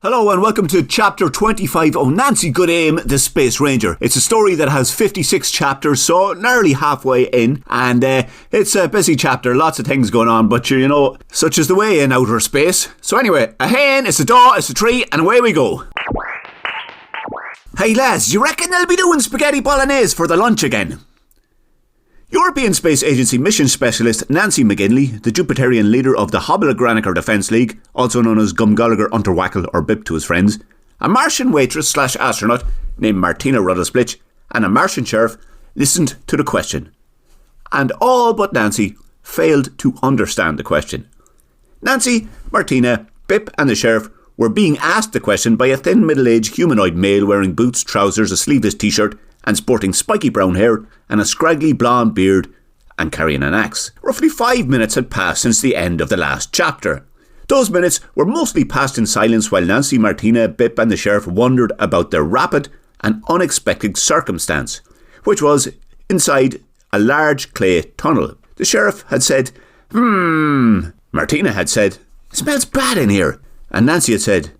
Hello and welcome to Chapter 25 of Nancy Good Aim, the Space Ranger. It's a story that has 56 chapters, so nearly halfway in, and it's a busy chapter, lots of things going on, but you know, such is the way in outer space. So anyway, a hen, it's a daw, it's a tree, and away we go. Hey lads, you reckon they'll be doing Sphagetti Bolognese for the lunch again? European Space Agency mission specialist Nancy McGinley, the Jupiterian leader of the Hobblegraniker Defence League, also known as Gumgulliger Unterwackle or Bip to his friends, a Martian waitress / astronaut named Martina Ruddlesplitch, and a Martian sheriff listened to the question. And all but Nancy failed to understand the question. Nancy, Martina, Bip and the sheriff were being asked the question by a thin middle-aged humanoid male wearing boots, trousers, a sleeveless t-shirt and sporting spiky brown hair and a scraggly blonde beard and carrying an axe. Roughly 5 minutes had passed since the end of the last chapter. Those minutes were mostly passed in silence while Nancy, Martina, Bip and the sheriff wondered about their rapid and unexpected circumstance, which was inside a large clay tunnel. The sheriff had said, Martina had said, "It smells bad in here." And Nancy had said,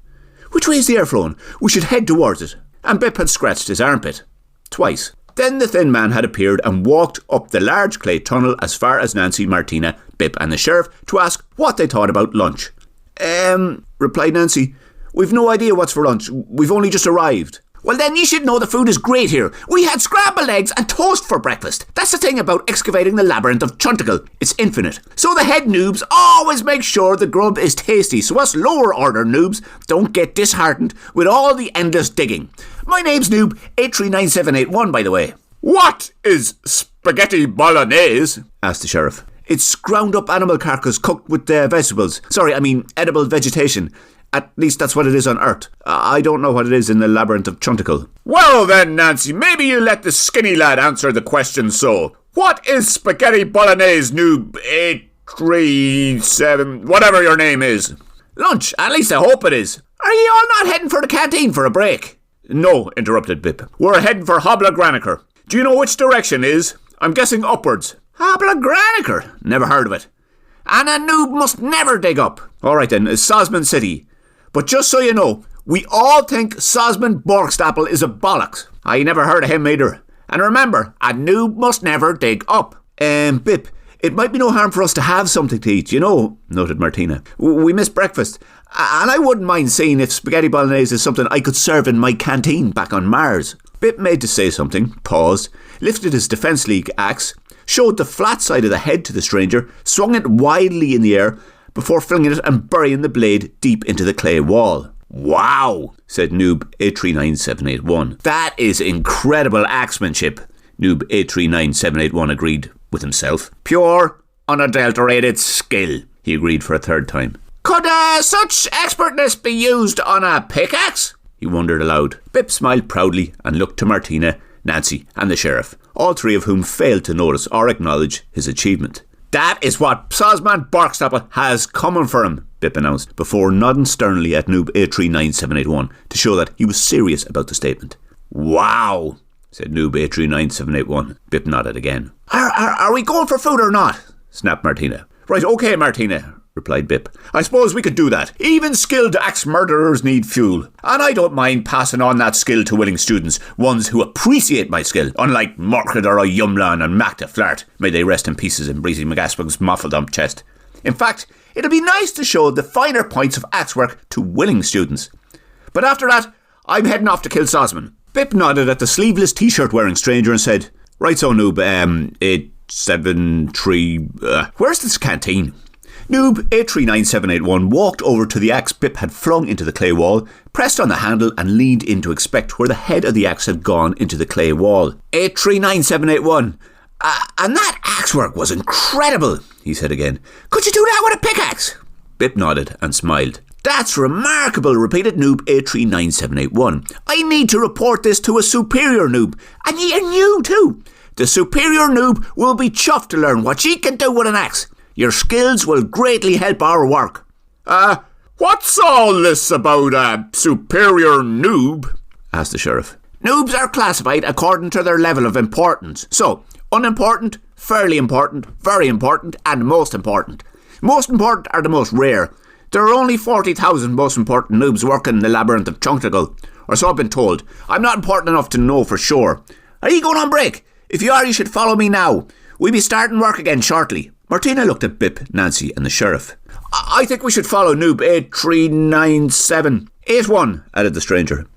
"Which way is the air flowing? We should head towards it." And Bip had scratched his armpit. Twice. Then the thin man had appeared and walked up the large clay tunnel as far as Nancy, Martina, Bip and the sheriff to ask what they thought about lunch. Replied Nancy, "We've no idea what's for lunch. We've only just arrived." "Well then you should know the food is great here. We had scrambled eggs and toast for breakfast. That's the thing about excavating the Labyrinth of Chunticle. It's infinite. So the head noobs always make sure the grub is tasty, so us lower order noobs don't get disheartened with all the endless digging. My name's Noob 839781, by the way." "What is Sphagetti Bolognese?" asked the sheriff. "It's ground up animal carcass cooked with vegetables. Sorry, I mean edible vegetation. At least that's what it is on Earth. I don't know what it is in the Labyrinth of Chunticle." "Well then, Nancy, maybe you let the skinny lad answer the question so. What is Sphagetti Bolognese, Noob 837, whatever your name is?" "Lunch, at least I hope it is. Are you all not heading for the canteen for a break?" "No," interrupted Bip. "We're heading for Hobblegraniker. Do you know which direction is? I'm guessing upwards." "Hobblegraniker? Never heard of it. And a noob must never dig up." "All right then, Sosman City. But just so you know, we all think Sosman Borgstapel is a bollocks. I never heard of him either. And remember, a noob must never dig up." Bip, it might be no harm for us to have something to eat, you know," noted Martina. "We missed breakfast. And I wouldn't mind seeing if Sphagetti Bolognese is something I could serve in my canteen back on Mars." Bip made to say something, paused, lifted his Defence League axe, showed the flat side of the head to the stranger, swung it wildly in the air, before flinging it and burying the blade deep into the clay wall. "Wow," said Noob 839781. "That is incredible axemanship," Noob 839781 agreed with himself. "Pure, unadulterated skill," he agreed for a third time. "Could such expertness be used on a pickaxe?" he wondered aloud. Bip smiled proudly and looked to Martina, Nancy and the sheriff, all three of whom failed to notice or acknowledge his achievement. "That is what Sosman Borgstapel has coming for him," Bip announced, before nodding sternly at Noob 839781 to show that he was serious about the statement. "Wow," said Noob 839781. Bip nodded again. Are we going for food or not?" snapped Martina. "Right, okay, Martina," replied Bip. "I suppose we could do that. Even skilled axe murderers need fuel. And I don't mind passing on that skill to willing students, ones who appreciate my skill, unlike Morkador or Yumlan and Mac to Flart. May they rest in pieces in Breezy McGaspig's muffledump chest. In fact, it'll be nice to show the finer points of axe work to willing students. But after that, I'm heading off to kill Sosman." Bip nodded at the sleeveless t-shirt wearing stranger and said, "Right so, Noob, 873, where's this canteen?" Noob 839781 walked over to the axe Bip had flung into the clay wall, pressed on the handle and leaned in to inspect where the head of the axe had gone into the clay wall. 839781. And that axe work was incredible," he said again. "Could you do that with a pickaxe?" Bip nodded and smiled. "That's remarkable," repeated Noob 839781. "I need to report this to a superior noob. And you too. The superior noob will be chuffed to learn what she can do with an axe. Your skills will greatly help our work." What's all this about a superior noob?" asked the sheriff. "Noobs are classified according to their level of importance. So, unimportant, fairly important, very important, and most important. Most important are the most rare. There are only 40,000 most important noobs working in the Labyrinth of Chunticle, or so I've been told. I'm not important enough to know for sure. Are you going on break? If you are, you should follow me now. We'll be starting work again shortly. Martina looked at Bip, Nancy and the sheriff. I think we should follow Noob 839781, added the stranger.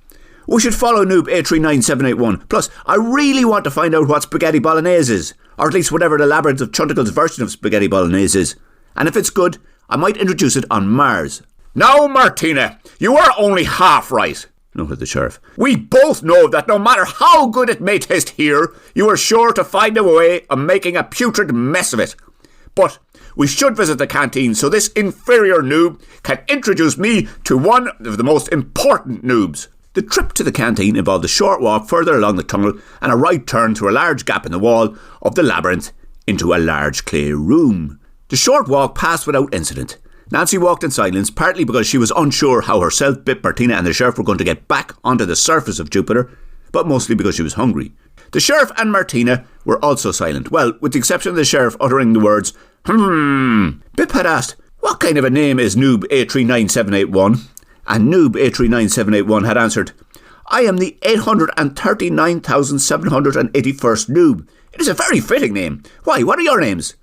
We should follow Noob 839781. Plus, I really want to find out what Sphagetti Bolognese is, or at least whatever the Labyrinth of Chunticle's version of Sphagetti Bolognese is. And if it's good, I might introduce it on Mars. Now, Martina, you are only half right, noted the sheriff. We both know that no matter how good it may taste here, you are sure to find a way of making a putrid mess of it. But we should visit the canteen so this inferior noob can introduce me to one of the most important noobs. The trip to the canteen involved a short walk further along the tunnel and a right turn through a large gap in the wall of the labyrinth into a large clay room. The short walk passed without incident. Nancy walked in silence, partly because she was unsure how herself, Bip, Martina and the sheriff were going to get back onto the surface of Jupiter, but mostly because she was hungry. The sheriff and Martina were also silent, well, with the exception of the sheriff uttering the words, Bip had asked, what kind of a name is Noob 839781? And Noob 839781 had answered, I am the 839,781st Noob. It is a very fitting name. Why, what are your names?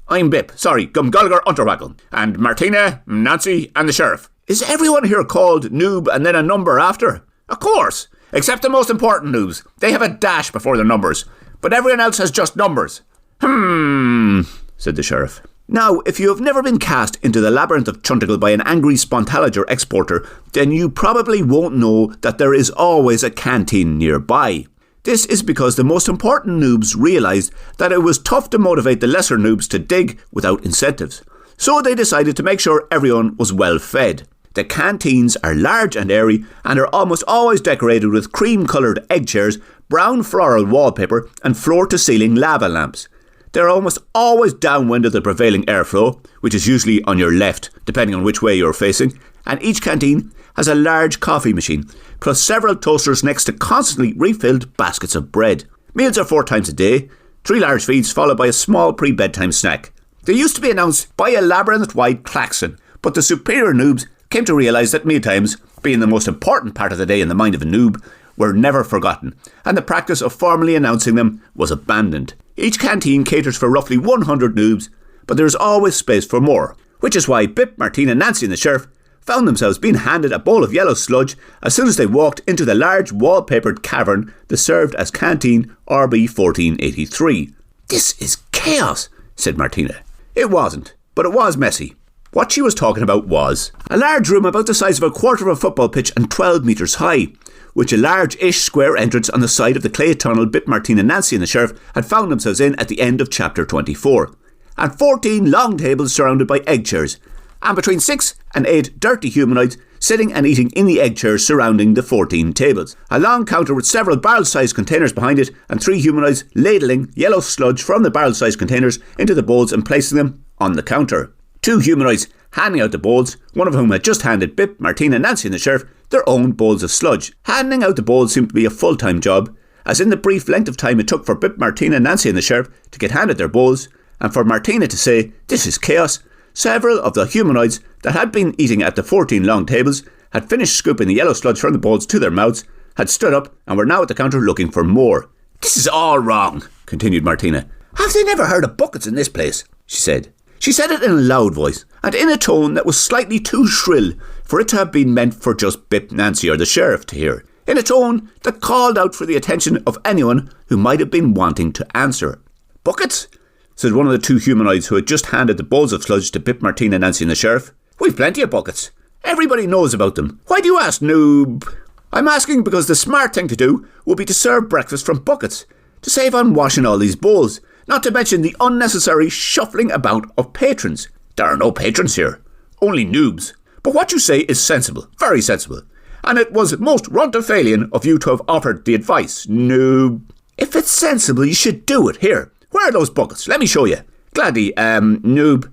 I'm Bip, Gumgulliger Unterwaggle, and Martina, Nancy and the sheriff. Is everyone here called Noob and then a number after? Of course, except the most important noobs. They have a dash before their numbers, but everyone else has just numbers. Said the sheriff. Now, if you have never been cast into the Labyrinth of Chunticle by an angry Spontalager exporter, then you probably won't know that there is always a canteen nearby. This is because the most important noobs realised that it was tough to motivate the lesser noobs to dig without incentives. So they decided to make sure everyone was well fed. The canteens are large and airy and are almost always decorated with cream-coloured egg chairs, brown floral wallpaper and floor-to-ceiling lava lamps. They're almost always downwind of the prevailing airflow, which is usually on your left, depending on which way you're facing, and each canteen has a large coffee machine, plus several toasters next to constantly refilled baskets of bread. Meals are 4 times a day, 3 large feeds followed by a small pre-bedtime snack. They used to be announced by a labyrinth-wide klaxon, but the superior noobs came to realise that mealtimes, being the most important part of the day in the mind of a noob, were never forgotten, and the practice of formally announcing them was abandoned. Each canteen caters for roughly 100 noobs, but there is always space for more, which is why Bip, Martina, Nancy and the sheriff found themselves being handed a bowl of yellow sludge as soon as they walked into the large wallpapered cavern that served as Canteen RB 1483. This is chaos, said Martina. It wasn't, but it was messy. What she was talking about was a large room about the size of a quarter of a football pitch and 12 metres high, which a large-ish square entrance on the side of the clay tunnel Bip, Martina, Nancy and the sheriff had found themselves in at the end of chapter 24, and 14 long tables surrounded by egg chairs, and between 6 and 8 dirty humanoids sitting and eating in the egg chairs surrounding the 14 tables. A long counter with several barrel-sized containers behind it, and 3 humanoids ladling yellow sludge from the barrel-sized containers into the bowls and placing them on the counter. 2 humanoids handing out the bowls, one of whom had just handed Bip, Martina, Nancy and the sheriff their own bowls of sludge. Handing out the bowls seemed to be a full-time job, as in the brief length of time it took for Bip, Martina, Nancy and the sheriff to get handed their bowls, and for Martina to say, "This is chaos," several of the humanoids that had been eating at the 14 long tables had finished scooping the yellow sludge from the bowls to their mouths, had stood up and were now at the counter looking for more. "This is all wrong," continued Martina. "Have they never heard of buckets in this place?" she said. She said it in a loud voice, and in a tone that was slightly too shrill for it to have been meant for just Bip, Nancy or the sheriff to hear. In a tone that called out for the attention of anyone who might have been wanting to answer. "Buckets?" said one of the 2 humanoids who had just handed the bowls of sludge to Bip, Martina, Nancy and the sheriff. "We've plenty of buckets. Everybody knows about them. Why do you ask, noob?" "I'm asking because the smart thing to do would be to serve breakfast from buckets, to save on washing all these bowls, not to mention the unnecessary shuffling about of patrons. There are no patrons here, only noobs. But what you say is sensible, very sensible, and it was most Runtophalian of you to have offered the advice, noob. If it's sensible, you should do it. Here, where are those buckets? Let me show you." "Gladly, noob."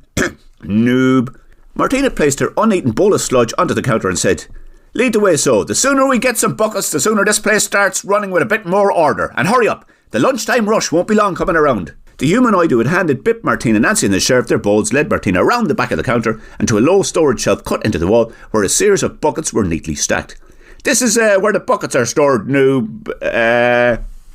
"Noob." Martina placed her uneaten bowl of sludge onto the counter and said, "Lead the way so. The sooner we get some buckets, the sooner this place starts running with a bit more order. And hurry up. The lunchtime rush won't be long coming around." The humanoid who had handed Bip, Martina, Nancy and the sheriff their bowls led Martina around the back of the counter and to a low storage shelf cut into the wall where a series of buckets were neatly stacked. "This is where the buckets are stored, Noob."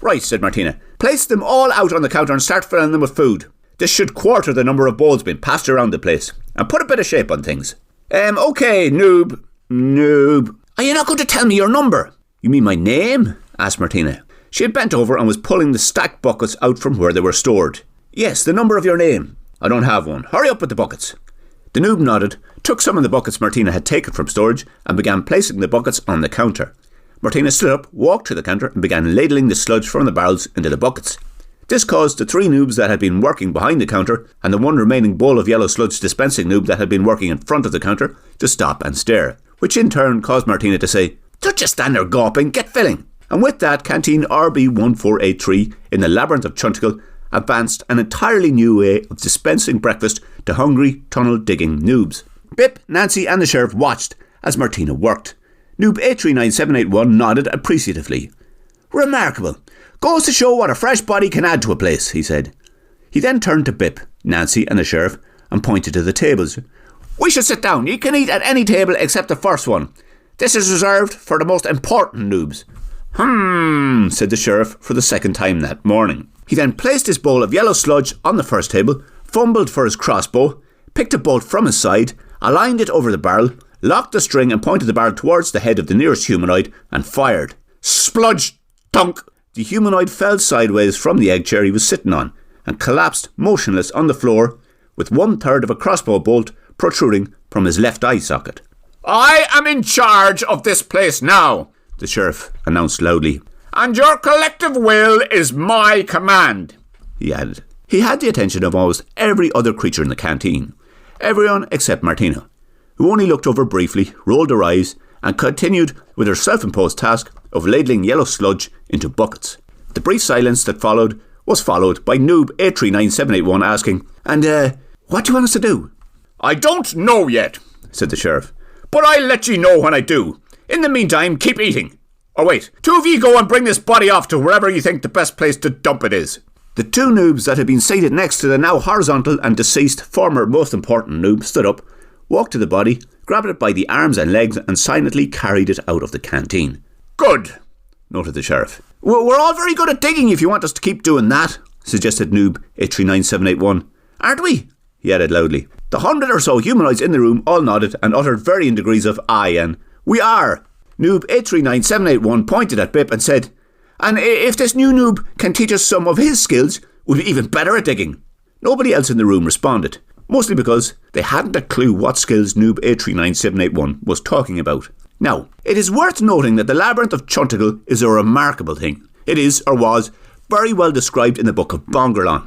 Right, said Martina. "Place them all out on the counter and start filling them with food. This should quarter the number of bowls being passed around the place. And put a bit of shape on things." Okay, Noob." "Noob. Are you not going to tell me your number?" "You mean my name?" asked Martina. She had bent over and was pulling the stacked buckets out from where they were stored. "Yes, the number of your name." "I don't have one. Hurry up with the buckets." The noob nodded, took some of the buckets Martina had taken from storage and began placing the buckets on the counter. Martina stood up, walked to the counter and began ladling the sludge from the barrels into the buckets. This caused the 3 noobs that had been working behind the counter and the 1 remaining bowl of yellow sludge dispensing noob that had been working in front of the counter to stop and stare, which in turn caused Martina to say, "Don't just stand there gawping, get filling." And with that, Canteen RB1483 in the Labyrinth of Chunticle advanced an entirely new way of dispensing breakfast to hungry, tunnel-digging noobs. Bip, Nancy and the sheriff watched as Martina worked. Noob 839781 nodded appreciatively. "Remarkable. Goes to show what a fresh body can add to a place," he said. He then turned to Bip, Nancy and the sheriff and pointed to the tables. "We should sit down. You can eat at any table except the first one. This is reserved for the most important noobs." Said the sheriff for the second time that morning. He then placed his bowl of yellow sludge on the first table, fumbled for his crossbow, picked a bolt from his side, aligned it over the barrel, locked the string and pointed the barrel towards the head of the nearest humanoid and fired. Spludge! Dunk! The humanoid fell sideways from the egg chair he was sitting on and collapsed motionless on the floor with 1/3 of a crossbow bolt protruding from his left eye socket. "I am in charge of this place now," the sheriff announced loudly. "And your collective will is my command," he added. He had the attention of almost every other creature in the canteen. Everyone except Martina, who only looked over briefly, rolled her eyes, and continued with her self-imposed task of ladling yellow sludge into buckets. The brief silence that followed was followed by Noob 839781 asking, "And, what do you want us to do?" "I don't know yet," said the sheriff, "but I'll let you know when I do. In the meantime, keep eating. Or wait, 2 of you go and bring this body off to wherever you think the best place to dump it is." The 2 noobs that had been seated next to the now horizontal and deceased former most important noob stood up, walked to the body, grabbed it by the arms and legs and silently carried it out of the canteen. "Good," noted the sheriff. "We're all very good at digging if you want us to keep doing that," suggested Noob 839781. "Aren't we?" he added loudly. The 100 or so humanoids in the room all nodded and uttered varying degrees of aye and "We are." Noob 839781 pointed at Bip and said, "And if this new noob can teach us some of his skills, we'll be even better at digging." Nobody else in the room responded, mostly because they hadn't a clue what skills Noob 839781 was talking about. Now, it is worth noting that the Labyrinth of Chunticle is a remarkable thing. It is, or was, very well described in the Book of Bongerlon,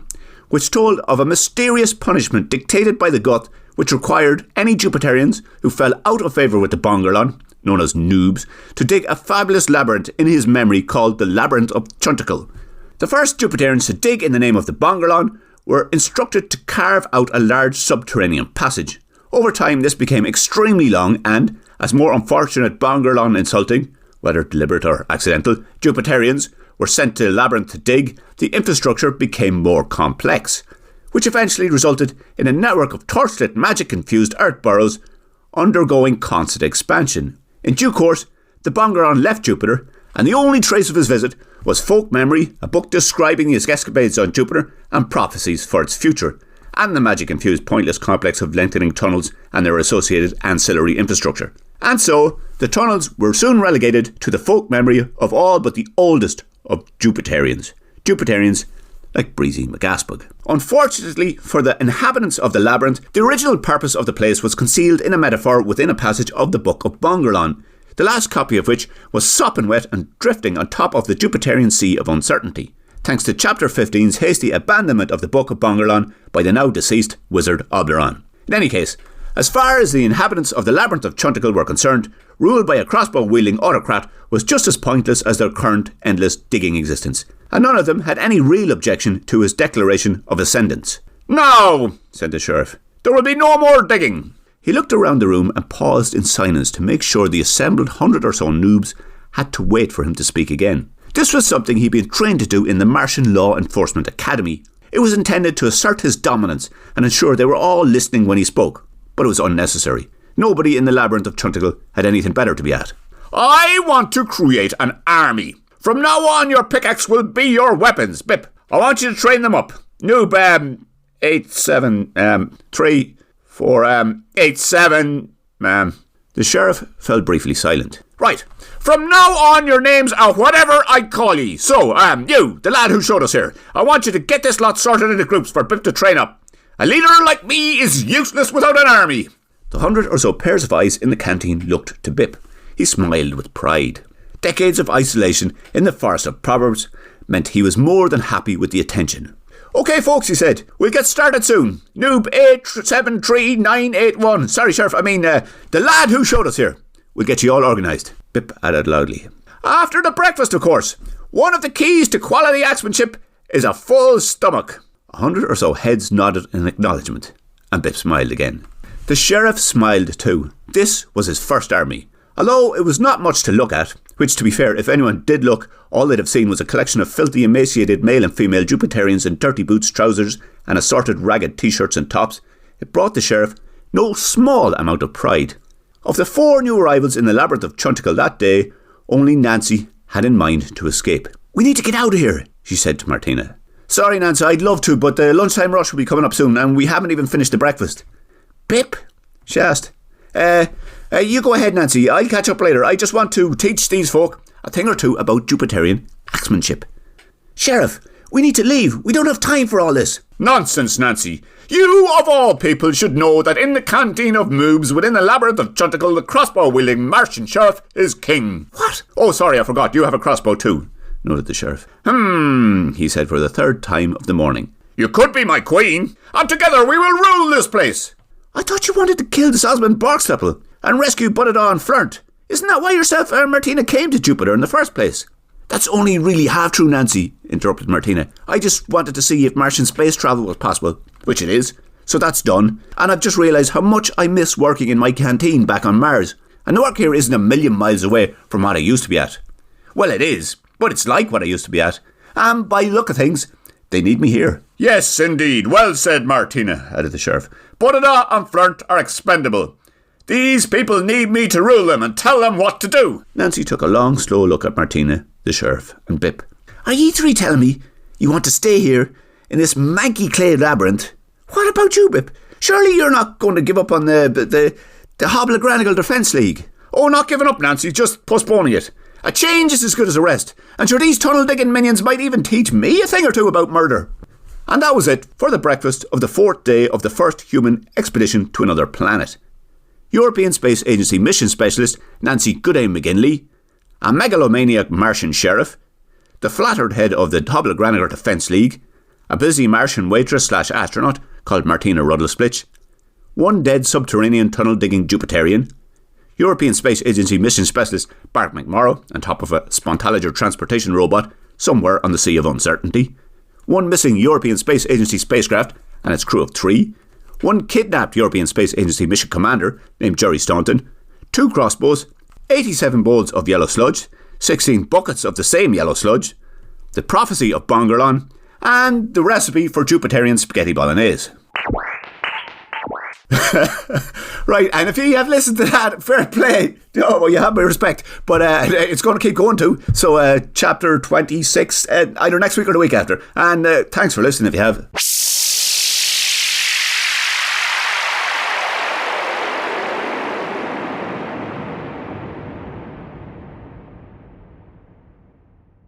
which told of a mysterious punishment dictated by the Goth which required any Jupiterians who fell out of favour with the Bongerlon, known as Noobs, to dig a fabulous labyrinth in his memory called the Labyrinth of Chunticle. The first Jupiterians to dig in the name of the Bongerlon were instructed to carve out a large subterranean passage. Over time this became extremely long and, as more unfortunate Bongerlon insulting, whether deliberate or accidental, Jupiterians were sent to the labyrinth to dig, the infrastructure became more complex, which eventually resulted in a network of torchlit magic-infused earth burrows undergoing constant expansion. In due course, the Bongerlon left Jupiter, and the only trace of his visit was Folk Memory, a book describing his escapades on Jupiter and prophecies for its future, and the magic-infused pointless complex of lengthening tunnels and their associated ancillary infrastructure. And so, the tunnels were soon relegated to the folk memory of all but the oldest of Jupiterians. Jupiterians like Breezy McGaspug. Unfortunately for the inhabitants of the labyrinth, the original purpose of the place was concealed in a metaphor within a passage of the Book of Bongerlon, the last copy of which was sopping wet and drifting on top of the Jupiterian Sea of Uncertainty, thanks to Chapter 15's hasty abandonment of the Book of Bongerlon by the now deceased wizard Oberon. In any case, as far as the inhabitants of the Labyrinth of Chunticle were concerned, ruled by a crossbow-wielding autocrat was just as pointless as their current endless digging existence, and none of them had any real objection to his declaration of ascendance. "Now," said the sheriff, "there will be no more digging." He looked around the room and paused in silence to make sure the assembled 100 or so noobs had to wait for him to speak again. This was something he'd been trained to do in the Martian Law Enforcement Academy. It was intended to assert his dominance and ensure they were all listening when he spoke, but it was unnecessary. Nobody in the Labyrinth of Chunticle had anything better to be at. I want to create an army. From now on, your pickaxe will be your weapons, Bip. I want you to train them up. Noob, 87347. The sheriff fell briefly silent. Right. From now on, your names are whatever I call ye. So, you, the lad who showed us here, I want you to get this lot sorted into groups for Bip to train up. A leader like me is useless without an army. The 100 or so pairs of eyes in the canteen looked to Bip. He smiled with pride. Decades of isolation in the forest of Proverbs meant he was more than happy with the attention. OK, folks, he said, we'll get started soon. Noob 873981. Sorry, Sheriff, the lad who showed us here. We'll get you all organised, Bip added loudly. After the breakfast, of course. One of the keys to quality axemanship is a full stomach. 100 or so heads nodded in acknowledgement, and Bip smiled again. The sheriff smiled too. This was his first army. Although it was not much to look at, which, to be fair, if anyone did look, all they'd have seen was a collection of filthy, emaciated male and female Jupiterians in dirty boots, trousers, and assorted ragged t-shirts and tops, it brought the sheriff no small amount of pride. Of the 4 new arrivals in the Labyrinth of Chunticle that day, only Nancy had in mind to escape. "We need to get out of here," she said to Martina. "Sorry, Nancy, I'd love to, but the lunchtime rush will be coming up soon, and we haven't even finished the breakfast." "Bip?" she asked. You go ahead, Nancy. I'll catch up later. I just want to teach these folk a thing or two about Jupiterian axemanship." "Sheriff, we need to leave. We don't have time for all this." "Nonsense, Nancy. You, of all people, should know that in the canteen of Noobs within the Labyrinth of Chunticle, the crossbow-wielding Martian sheriff is king." "What?" "Oh, sorry, I forgot. You have a crossbow too," noted the sheriff. He said for the 3rd time of the morning. "You could be my queen, and together we will rule this place." "I thought you wanted to kill this Osmond Barkstapple and rescue Buttadaw and Flint. Isn't that why yourself and Martina came to Jupiter in the first place?" "That's only really half true, Nancy," interrupted Martina. "I just wanted to see if Martian space travel was possible." "Which it is. So that's done. And I've just realised how much I miss working in my canteen back on Mars. And the work here isn't a million miles away from what I used to be at." "Well, it is, but it's like what I used to be at. And by the look of things, they need me here." "Yes, indeed. Well said, Martina," added the sheriff. "Buttadaw and Flint are expendable. These people need me to rule them and tell them what to do." Nancy took a long, slow look at Martina, the sheriff, and Bip. "Are ye 3 telling me you want to stay here in this manky clay labyrinth? What about you, Bip? Surely you're not going to give up on the Hoblogranical Defence League?" "Oh, not giving up, Nancy, just postponing it. A change is as good as a rest. And sure, these tunnel-digging minions might even teach me a thing or two about murder." And that was it for the breakfast of the 4th day of the first human expedition to another planet. European Space Agency mission specialist Nancy Goodame McGinley, a megalomaniac Martian sheriff, the flattered head of the Hoblogranical Defence League, a busy Martian waitress/astronaut called Martina Ruddlesplitch, 1 dead subterranean tunnel-digging Jupiterian, European Space Agency mission specialist Bart McMorrow on top of a Spontalager transportation robot somewhere on the Sea of Uncertainty, 1 missing European Space Agency spacecraft and its crew of 3, 1 kidnapped European Space Agency mission commander named Jerry Staunton, 2 crossbows, 87 bowls of yellow sludge, 16 buckets of the same yellow sludge, the prophecy of Bongerlon, and the recipe for Jupiterian Sphagetti Bolognese. Right, and if you have listened to that, fair play. Oh, well, you have my respect. But it's going to keep going too. So chapter 26, either next week or the week after. And thanks for listening if you have.